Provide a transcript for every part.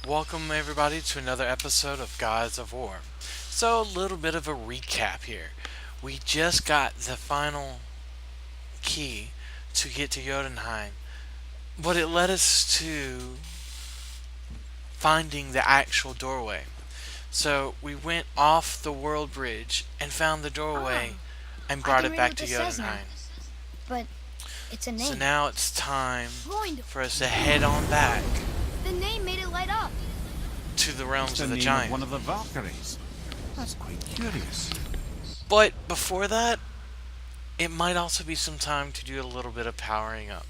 Welcome everybody to another episode of Gods of War. So, a little bit of a recap here. We just got the final key to get to Jotunheim, but it led us to finding the actual doorway. So, we went off the world bridge and found the doorway Oh, and I brought can it read back what to this says now. Jotunheim. But it's a So name. now it's time Freund. for us to head on back The name made it light up. to the It's realms the of the name of one giant. of the Valkyries. That's quite curious. But before that, it might also be some time to do a little bit of powering up.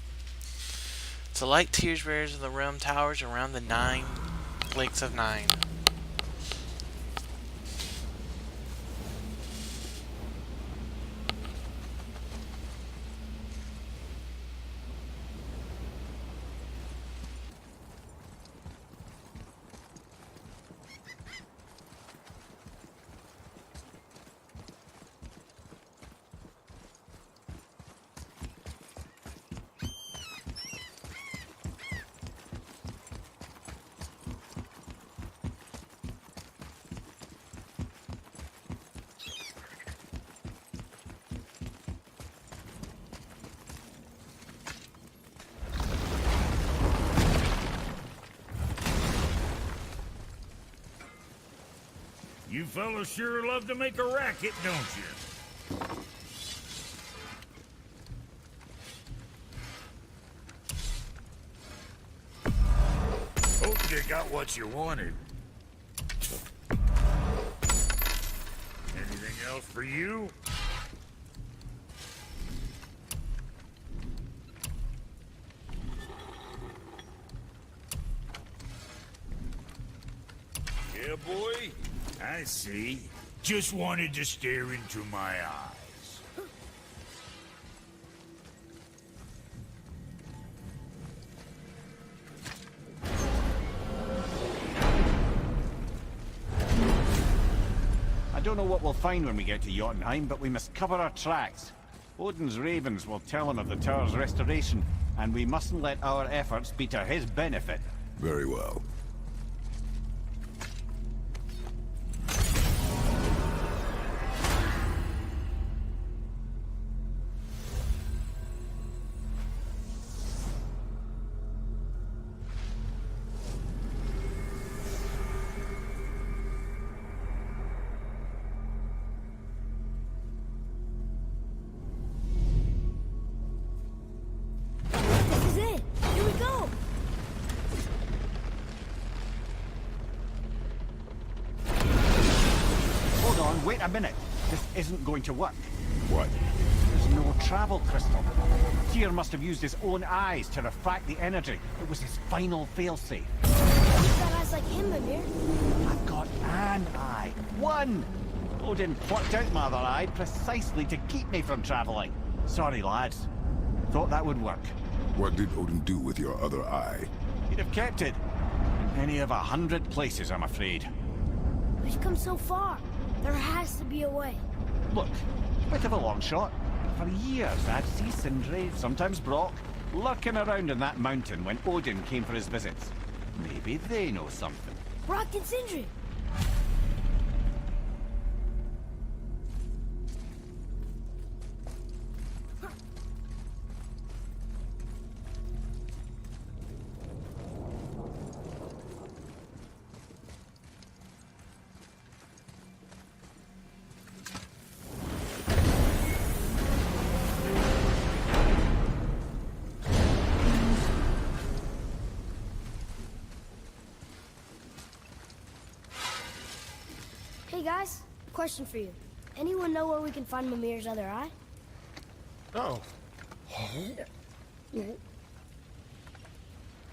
To light tears bearers in the realm towers around the 9 lakes of Nine. You fellas sure love to make a racket, don't you? Hope you got what you wanted. Anything else for you? Yeah, boy? I see. Just wanted to stare into my eyes. I don't know what we'll find when we get to Jotunheim, but we must cover our tracks. Odin's ravens will tell him of the tower's restoration, and we mustn't let our efforts be to his benefit. Very well. This is it. Here we go. Hold on, wait a minute. This isn't going to work. What? There's no travel crystal. Tyr must have used his own eyes to refract the energy. It was his final failsafe. You've got eyes like him, Mimir. I've got an eye. One! Odin plucked out my other eye precisely to keep me from traveling. Sorry, lads. Thought that would work. What did Odin do with your other eye? He'd have kept it. In any of 100 places, I'm afraid. We've come so far. There has to be a way. Look, bit of a long shot. For years, I'd see Sindri, sometimes Brock, lurking around in that mountain when Odin came for his visits. Maybe they know something. Brock and Sindri. Hey guys, question for you. Anyone know where we can find Mimir's other eye? Oh.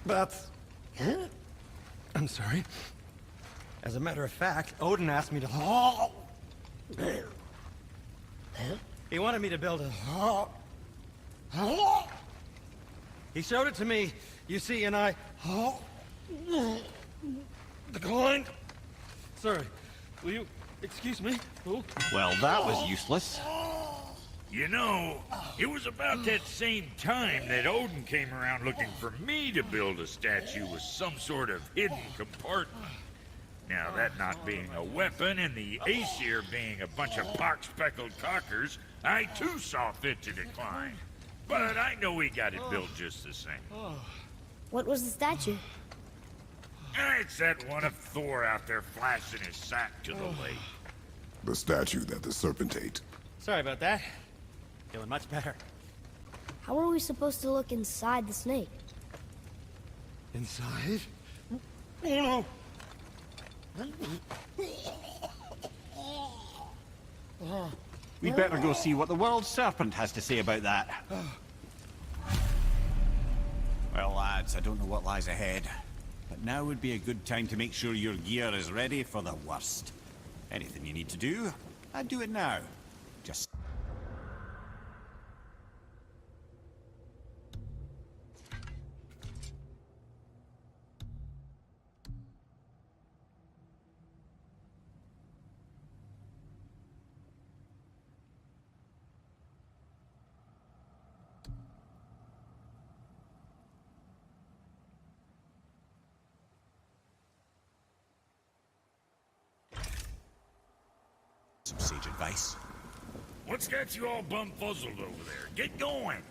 That's... I'm sorry. As a matter of fact, Odin asked me to... He wanted me to build a... He showed it to me, you see, and I... Declined. Sorry. Will you excuse me? Oh. Well, that was useless. You know, it was about that same time that Odin came around looking for me to build a statue with some sort of hidden compartment. Now, that not being a weapon and the Aesir being a bunch of pox-speckled cockers, I too saw fit to decline. But I know he got it built just the same. What was the statue? It's that one of Thor out there flashing his sack to the lake. The statue that the serpent ate. Sorry about that. Feeling much better. How are we supposed to look inside the snake? Inside? Oh no! We'd better go see what the world serpent has to say about that. Well, lads, I don't know what lies ahead, but now would be a good time to make sure your gear is ready for the worst. Anything you need to do, I'd do it now. Just... some sage advice. What's got you all bumfuzzled over there? Get going!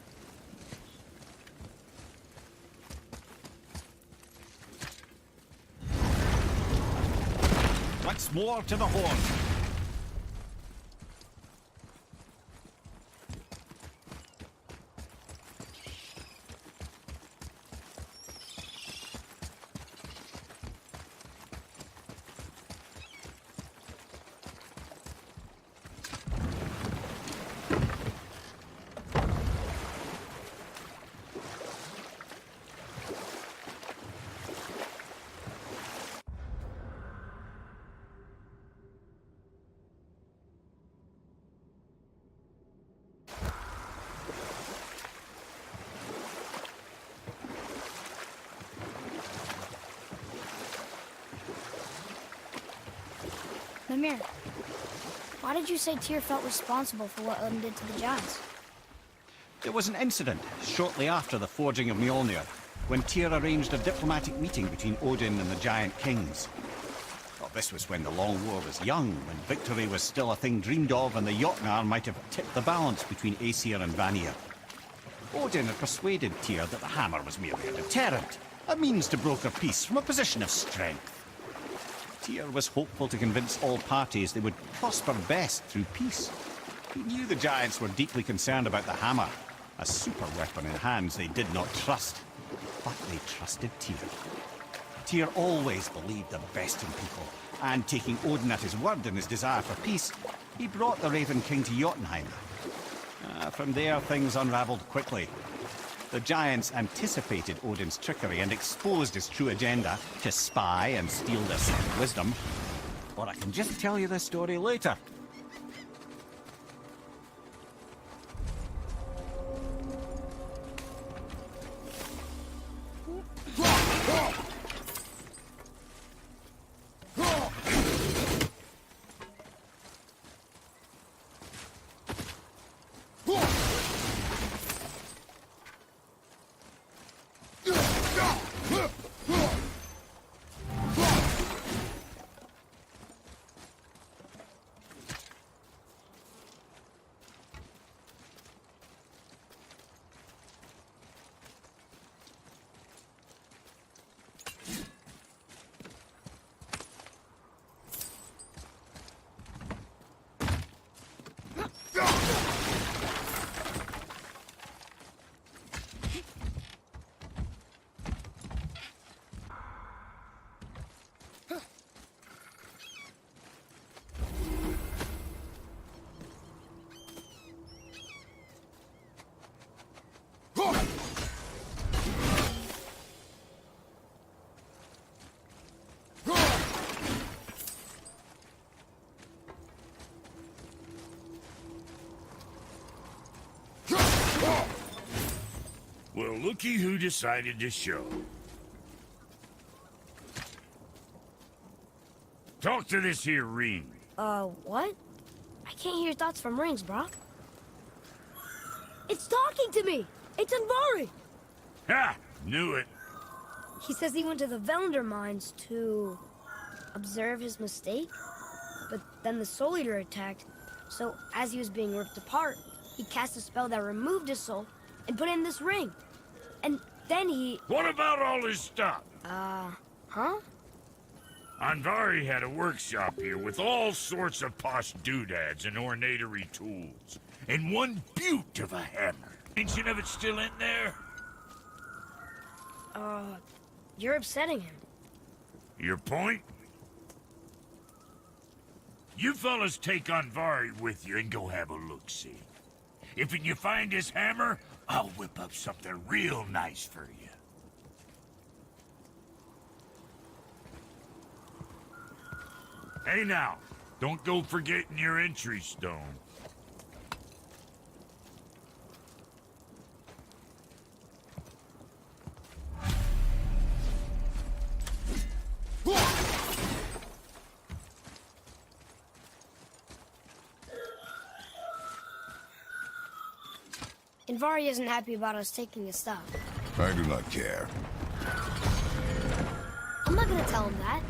Once more to the horn. Mimir, why did you say Tyr felt responsible for what Odin did to the giants? There was an incident shortly after the forging of Mjolnir, when Tyr arranged a diplomatic meeting between Odin and the giant kings. Well, this was when the Long War was young, when victory was still a thing dreamed of, and the Jotnar might have tipped the balance between Aesir and Vanir. Odin had persuaded Tyr that the hammer was merely a deterrent, a means to broker peace from a position of strength. Tyr was hopeful to convince all parties they would prosper best through peace. He knew the giants were deeply concerned about the hammer, a super weapon in hands they did not trust. But they trusted Tyr. Tyr always believed the best in people, and taking Odin at his word in his desire for peace, he brought the Raven King to Jotunheim. From there, things unraveled quickly. The giants anticipated Odin's trickery and exposed his true agenda to spy and steal their secret wisdom. Or I can just tell you this story later. Well, looky who decided to show. Talk to this here ring. What? I can't hear thoughts from rings, bro. It's talking to me! It's Anvari! Ha! Knew it. He says he went to the Velander mines to observe his mistake, but then the Soul Eater attacked, so as he was being ripped apart, he cast a spell that removed his soul and put in this ring. And then he... What about all his stuff? Huh? Anvari had a workshop here with all sorts of posh doodads and ornatery tools. And one beaut of a hammer. Mention of it still in there? You're upsetting him. Your point? You fellas take Anvari with you and go have a look-see. If you find his hammer, I'll whip up something real nice for you. Hey now, don't go forgetting your entry stone. Anvari isn't happy about us taking his stuff. I do not care. I'm not gonna tell him that.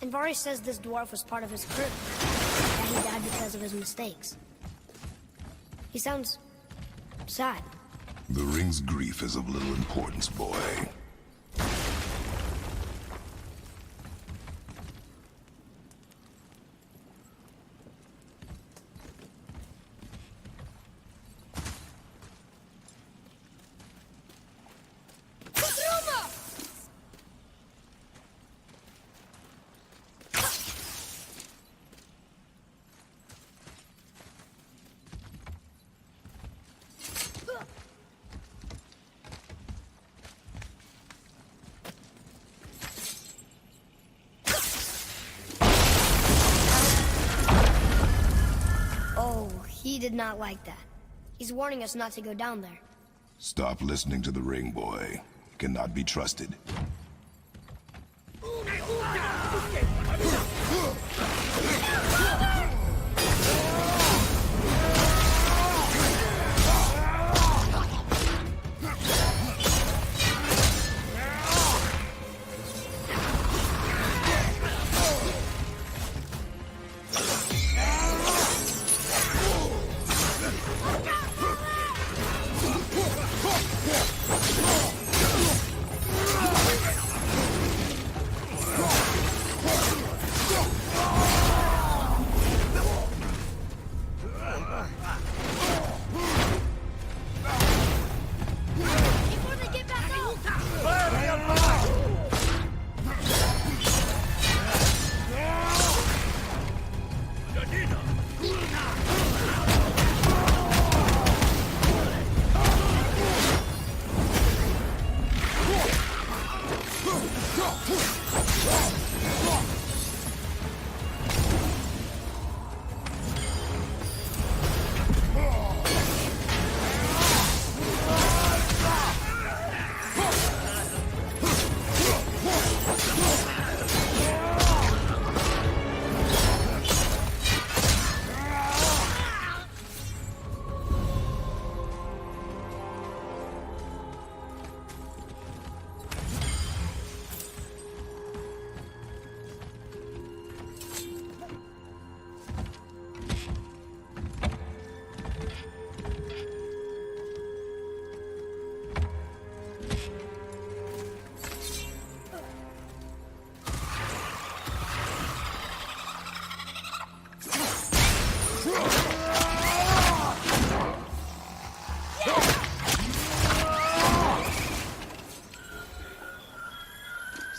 Anvari says this dwarf was part of his crew, that he died because of his mistakes. He sounds sad. The ring's grief is of little importance, boy. He did not like that. He's warning us not to go down there. Stop listening to the ring, boy. Cannot be trusted.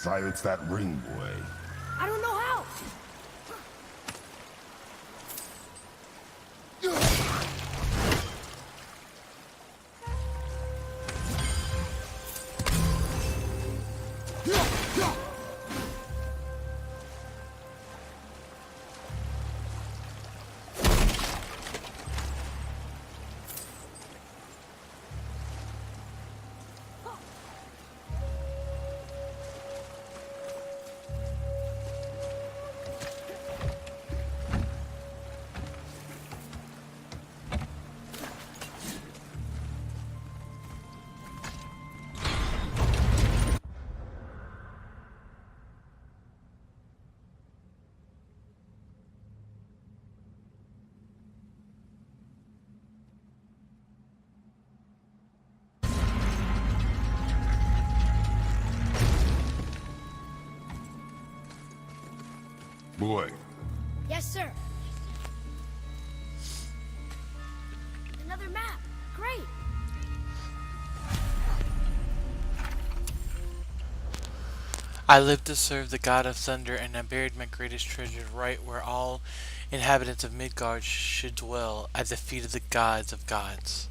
Silence that ring boy. I don't know how. Boy, Yes, sir. Another map. Great. I live to serve the god of thunder, and I buried my greatest treasure right where all inhabitants of Midgard should dwell, at the feet of the gods of gods.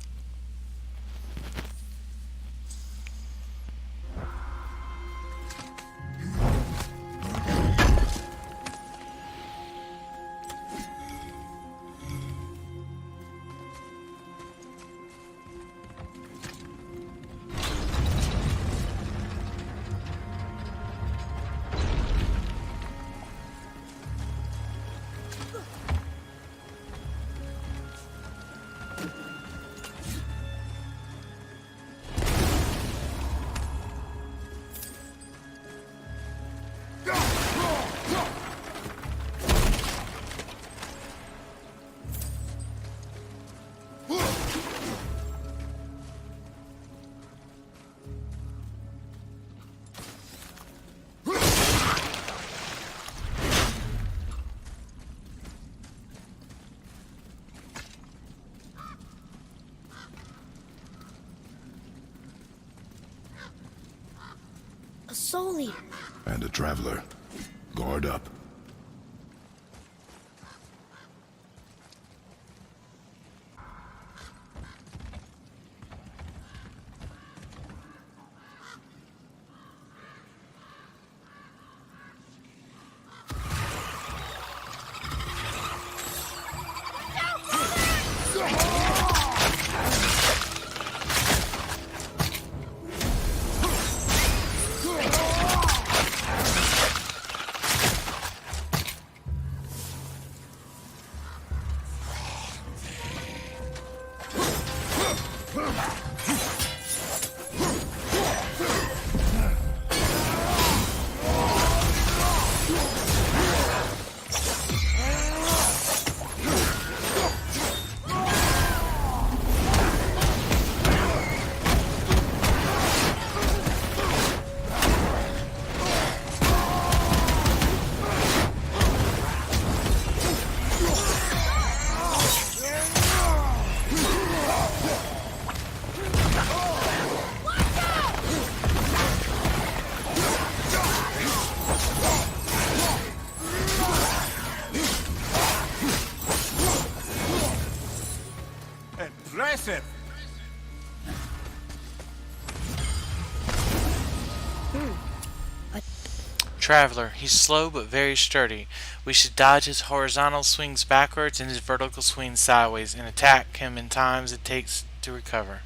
A soul eater. and a traveler. Guard up. Impressive! Traveler, he's slow but very sturdy. We should dodge his horizontal swings backwards and his vertical swings sideways and attack him in times it takes to recover.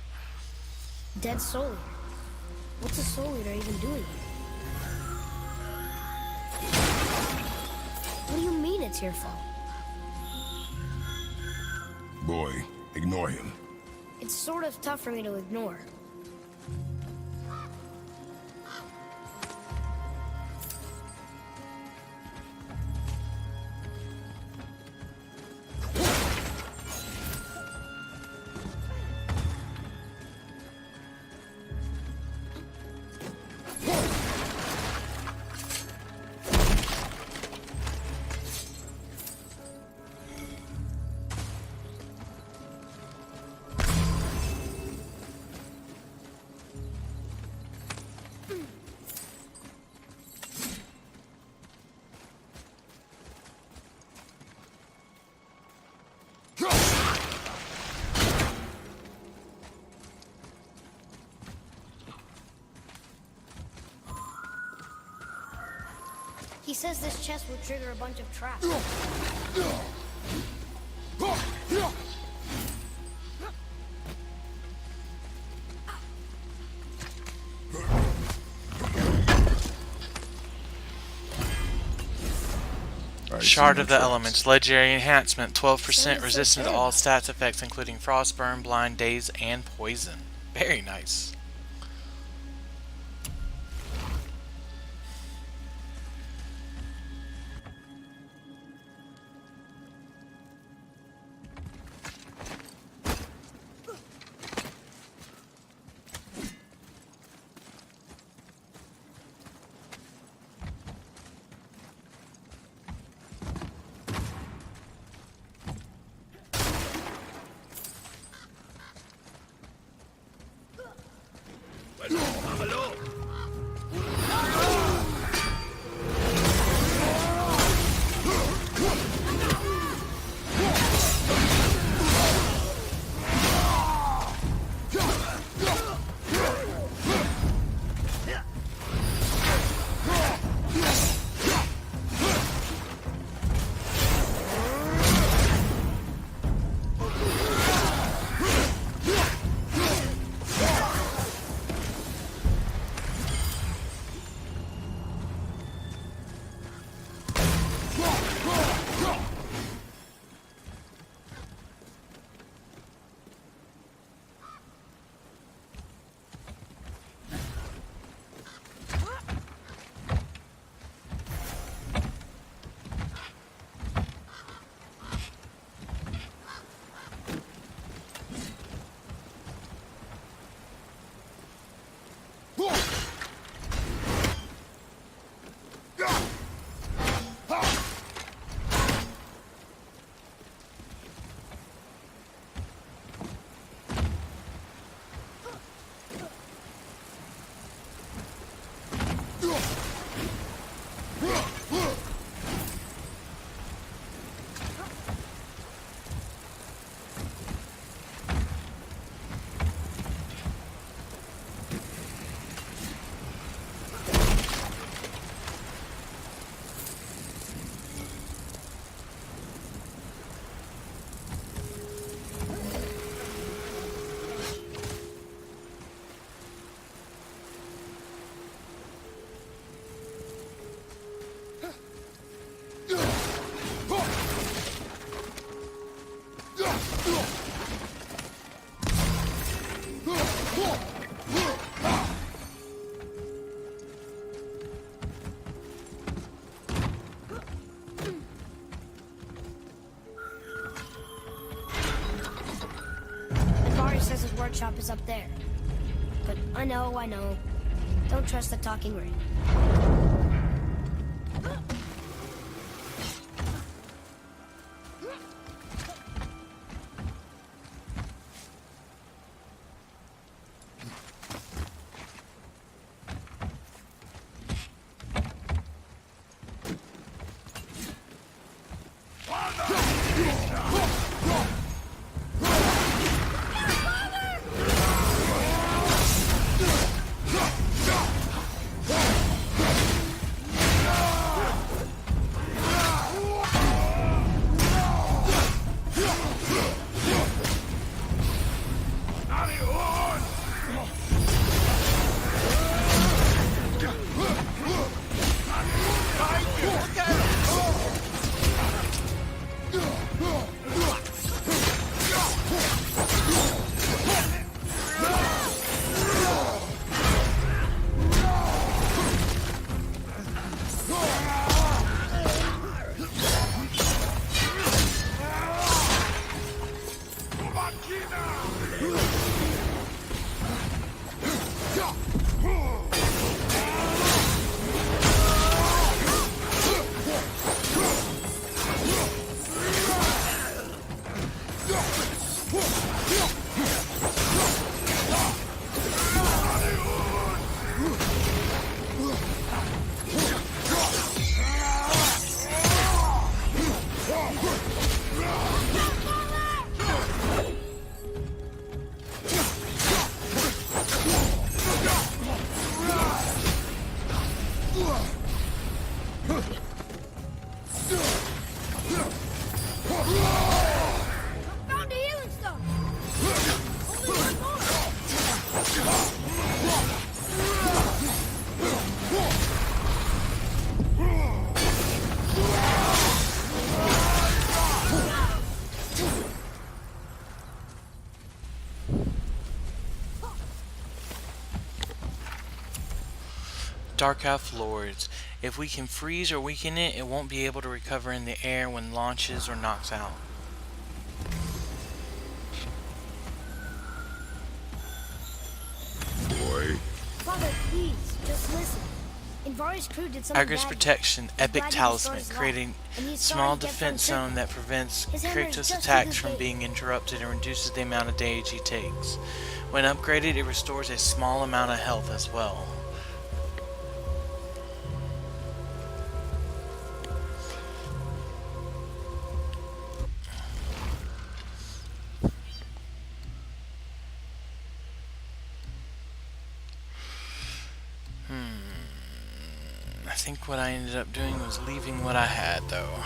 Dead soul eater. What's a soul eater even doing here? What do you mean it's your fault? Boy, ignore him. It's sort of tough for me to ignore. He says this chest will trigger a bunch of traps. I see Shard no of the traps. Elements. Legendary enhancement. 12% Sounds so resistant to good. all stats effects, including frost, burn, blind, daze, and poison. Very nice. Says his workshop is up there. But I know. Don't trust the talking ring. Dark Elf Lords. If we can freeze or weaken it, it won't be able to recover in the air when launches or knocks out. Boy, Father, please, just listen. Invari's crew did something Iger's bad. Protection, He's Epic glad he restored Talisman, his life, creating and he's small sorry to get defense from zone that prevents His hammer is Kratos' just to attacks this from big. being interrupted and reduces the amount of damage he takes. When upgraded, it restores a small amount of health as well. I think what I ended up doing was leaving what I had, though.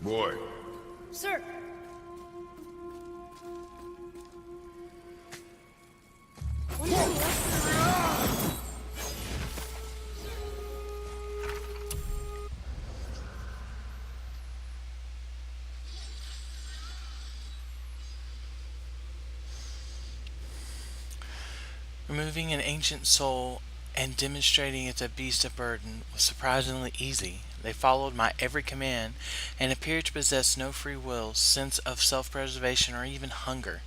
boy, Sir, wondering what- Removing an ancient soul and demonstrating it's a beast of burden was surprisingly easy. They followed my every command and appeared to possess no free will, sense of self-preservation, or even hunger.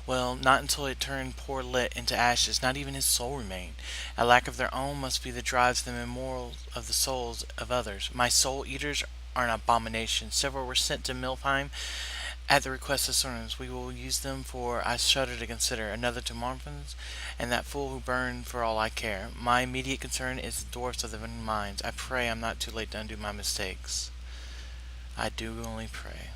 Well, not until it turned poor Lit into ashes, not even his soul remained. A lack of their own must be that drives them immoral of the souls of others. My soul eaters are an abomination. Several were sent to Milfheim at the request of Sorens. We will use them for I shudder to consider. Another to Marfans, and that fool who burned for all I care. My immediate concern is the dwarfs of the Burning Mines. I pray I'm not too late to undo my mistakes. I do only pray.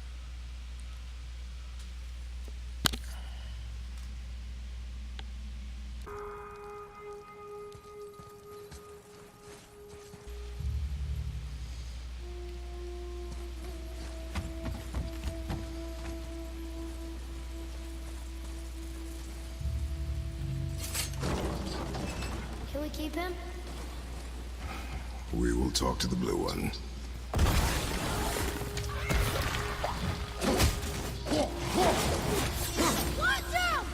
Can we keep him? we will talk to the blue one. Watch out!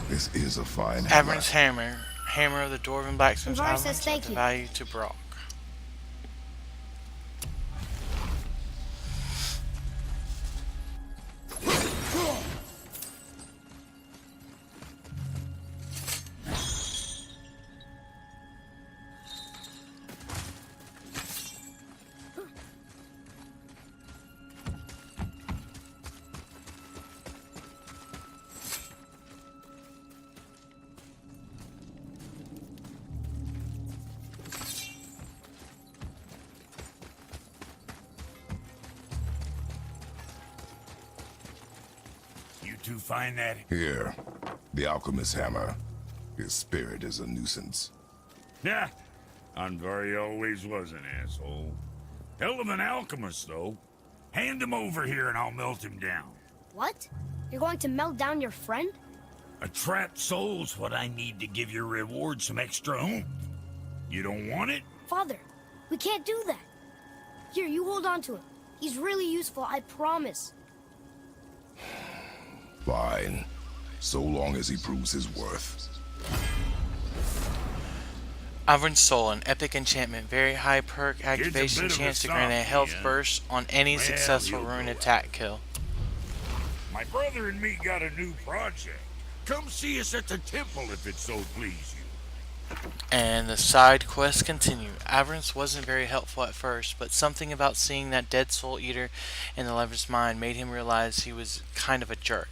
This is a fine Avern's Hammer. Hammer of the Dwarven Blacksmith's Invar Island. says thank you. Value to Brock. You two find that? Here, the alchemist's hammer. His spirit is a nuisance. Nah, Anvari always was an asshole. Hell of an alchemist, though. Hand him over here and I'll melt him down. What? You're going to melt down your friend? A trapped soul's what I need to give your reward some extra oomph. You don't want it? Father, we can't do that. Here, you hold on to him. He's really useful, I promise. Fine. So long as he proves his worth. Avern's Soul, an epic enchantment. Very high perk activation bit of a chance to grant a health softie, huh? burst on any Well, successful you'll rune go attack kill. My brother and me got a new project. Come see us at the temple if it so please you. And the side quests continue. Avernus wasn't very helpful at first, but something about seeing that dead soul eater in the lover's mind made him realize he was kind of a jerk.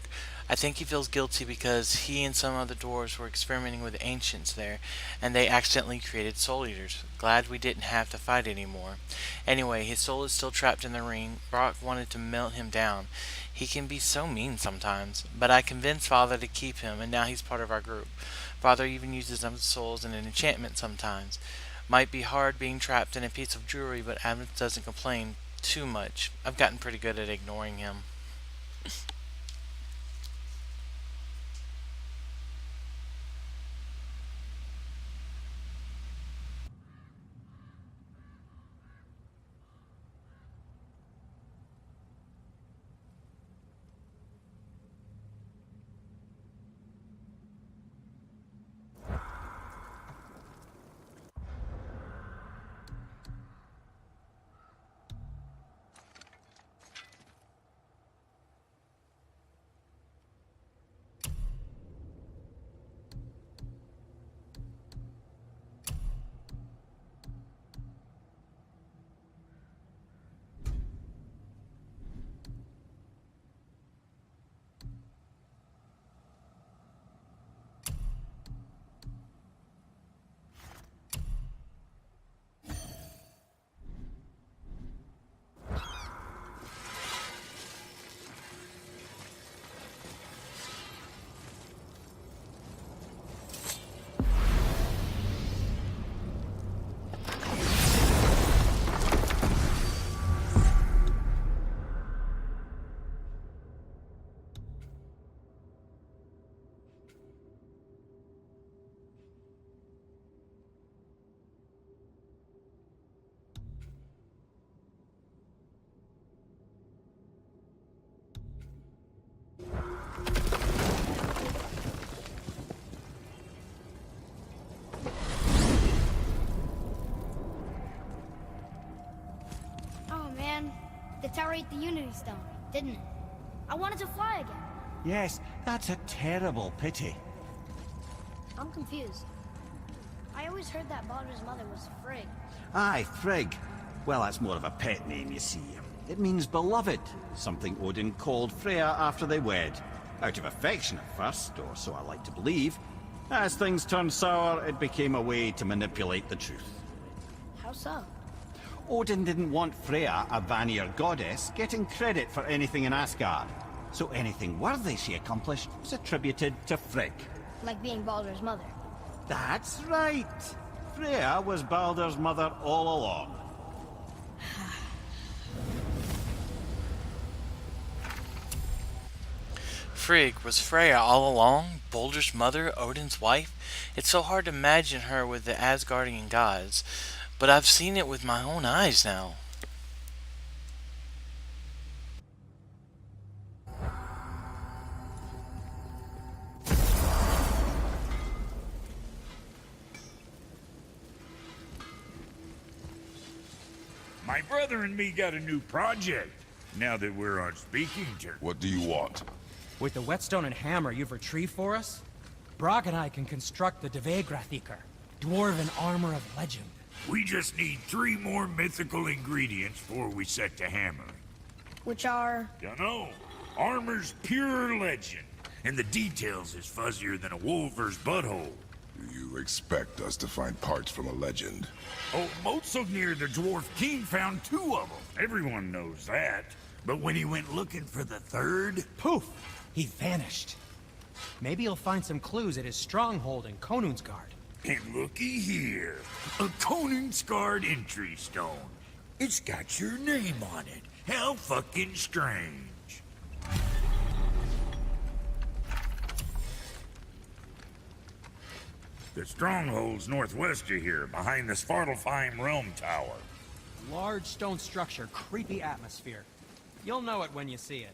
I think he feels guilty because he and some other dwarves were experimenting with ancients there, and they accidentally created soul eaters. Glad we didn't have to fight anymore. Anyway, his soul is still trapped in the ring. Brock wanted to melt him down. He can be so mean sometimes, but I convinced Father to keep him, and now he's part of our group. Father even uses some souls in an enchantment sometimes. Might be hard being trapped in a piece of jewelry, but Adams doesn't complain too much. I've gotten pretty good at ignoring him. Oh man, the tower ate the Unity Stone, didn't it? I wanted to fly again. Yes, that's a terrible pity. I'm confused. I always heard that Baldur's mother was Frigg. Aye, Frigg. Well, that's more of a pet name, you see. It means beloved, something Odin called Freya after they wed. Out of affection at first, or so I like to believe. As things turned sour, it became a way to manipulate the truth. How so? Odin didn't want Freya, a Vanir goddess, getting credit for anything in Asgard. So anything worthy she accomplished was attributed to Frigg. Like being Baldur's mother. That's right! Freya was Baldur's mother all along. Frigg was Freya all along, Baldur's mother, Odin's wife. It's so hard to imagine her with the Asgardian gods, but I've seen it with my own eyes now. My brother and me got a new project. Now that we're on speaking terms. What do you want? With the whetstone and hammer you've retrieved for us, Brog and I can construct the Dvegrathikar, dwarven armor of legend. We just need 3 more mythical ingredients before we set to hammering. Which are... Dunno. Armor's pure legend, and the details is fuzzier than a wolver's butthole. Do you expect us to find parts from a legend? Oh, Motsognir the Dwarf King found 2 of them. Everyone knows that. But when he went looking for the 3rd... Poof! He vanished. Maybe he'll find some clues at his stronghold in Konunsgard. And looky here. A Konunsgard entry stone. It's got your name on it. How fucking strange. The stronghold's northwest of here, behind the Svartalfheim Realm Tower. Large stone structure, creepy atmosphere. You'll know it when you see it.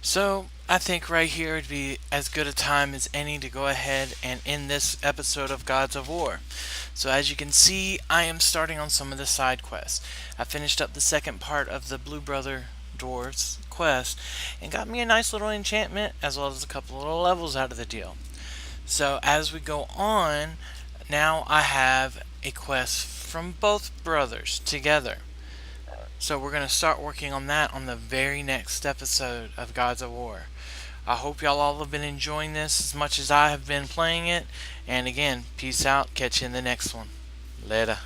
So I think right here would be as good a time as any to go ahead and end this episode of Gods of War. So as you can see, I am starting on some of the side quests. I finished up the second part of the Blue Brother Dwarf's quest and got me a nice little enchantment as well as a couple little levels out of the deal. So as we go on, now I have a quest from both brothers together. So we're going to start working on that on the very next episode of Gods of War. I hope y'all all have been enjoying this as much as I have been playing it. And again, peace out. Catch you in the next one. Later.